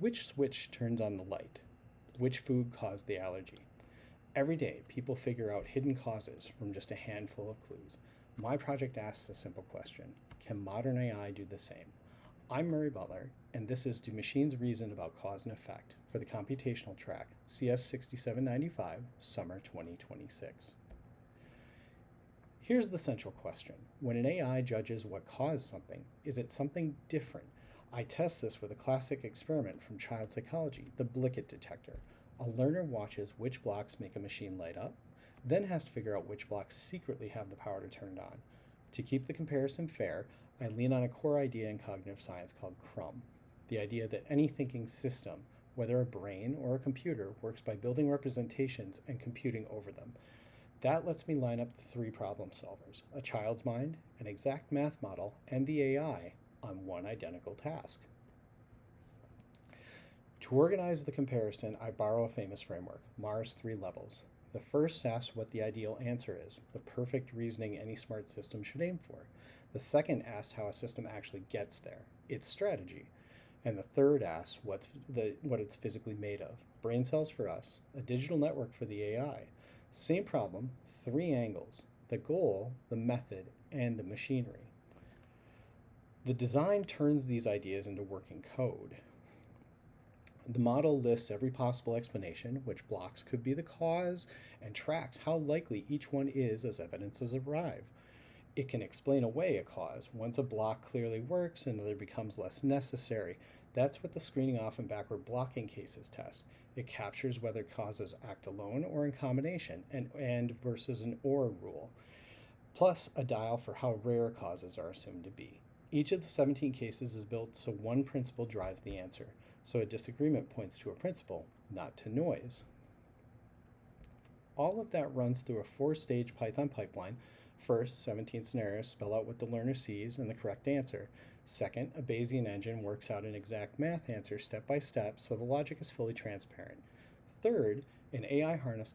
Which switch turns on the light? Which food caused the allergy? Every day, people figure out hidden causes from just a handful of clues. My project asks a simple question: can modern AI do the same? I'm Murray Butler, and this is Do Machines Reason About Cause and Effect for the computational track CS6795, Summer 2026. Here's the central question. When an AI judges what caused something, is it something different? I test this with a classic experiment from child psychology, the Blicket detector. A learner watches which blocks make a machine light up, then has to figure out which blocks secretly have the power to turn it on. To keep the comparison fair, I lean on a core idea in cognitive science called CRUM, the idea that any thinking system, whether a brain or a computer, works by building representations and computing over them. That lets me line up the three problem solvers: a child's mind, an exact math model, and the AI on one identical task. To organize the comparison, I borrow a famous framework, Mars 3 levels. The first asks what the ideal answer is, the perfect reasoning any smart system should aim for. The second asks how a system actually gets there, its strategy. And the third asks what it's physically made of. Brain cells for us, a digital network for the AI. Same problem, three angles: the goal, the method, and the machinery. The design turns these ideas into working code. The model lists every possible explanation, which blocks could be the cause, and tracks how likely each one is as evidences arrive. It can explain away a cause. Once a block clearly works, another becomes less necessary. That's what the screening off and backward blocking cases test. It captures whether causes act alone or in combination, and versus an or rule, plus a dial for how rare causes are assumed to be. Each of the 17 cases is built so one principle drives the answer, so a disagreement points to a principle, not to noise. All of that runs through a 4-stage Python pipeline. First, 17 scenarios spell out what the learner sees and the correct answer. Second, a Bayesian engine works out an exact math answer step by step so the logic is fully transparent. Third, an AI harness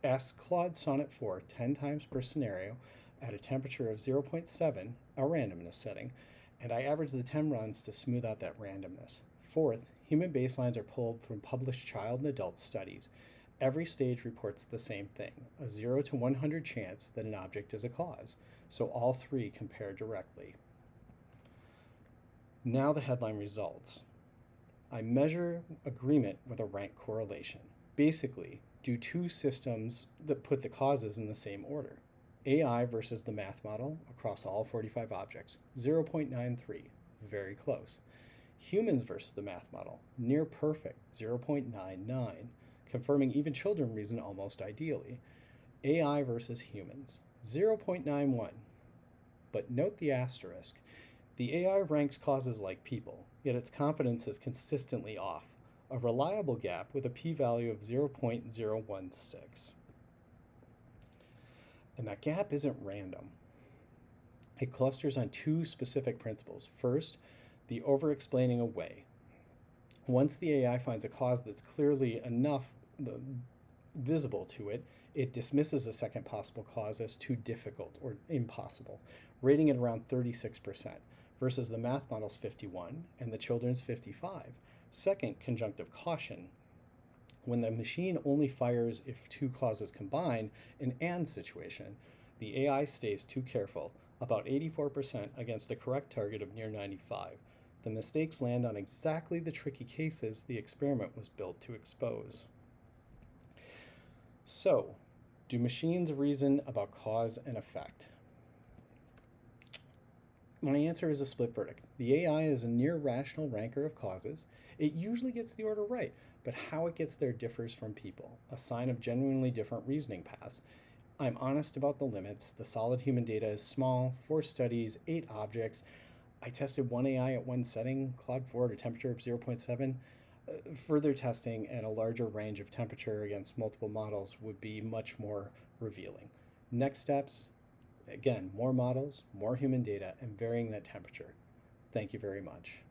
asks Claude Sonnet 4 10 times per scenario at a temperature of 0.7, a randomness setting, and I average the 10 runs to smooth out that randomness. Fourth, human baselines are pulled from published child and adult studies. Every stage reports the same thing, a 0 to 100 chance that an object is a cause, so all three compare directly. Now the headline results. I measure agreement with a rank correlation. Basically, do two systems that put the causes in the same order. AI versus the math model across all 45 objects, 0.93, very close. Humans versus the math model, near perfect, 0.99, confirming even children reason almost ideally. AI versus humans, 0.91. But note the asterisk. The AI ranks causes like people, yet its confidence is consistently off, a reliable gap with a p-value of 0.016. And that gap isn't random. It clusters on two specific principles. First, the over-explaining away. Once the AI finds a cause that's clearly enough visible to it, it dismisses a second possible cause as too difficult or impossible, rating it around 36%, versus the math model's 51 and the children's 55. Second, conjunctive caution. When the machine only fires if two causes combine, an and situation, the AI stays too careful, about 84% against a correct target of near 95. The mistakes land on exactly the tricky cases the experiment was built to expose. So, do machines reason about cause and effect? My answer is a split verdict. The AI is a near rational ranker of causes. It usually gets the order right, but how it gets there differs from people, a sign of genuinely different reasoning paths. I'm honest about the limits. The solid human data is small, 4 studies, 8 objects. I tested one AI at one setting, Claude 4 at a temperature of 0.7. Further testing at a larger range of temperature against multiple models would be much more revealing. Next steps, again, more models, more human data, and varying that temperature. Thank you very much.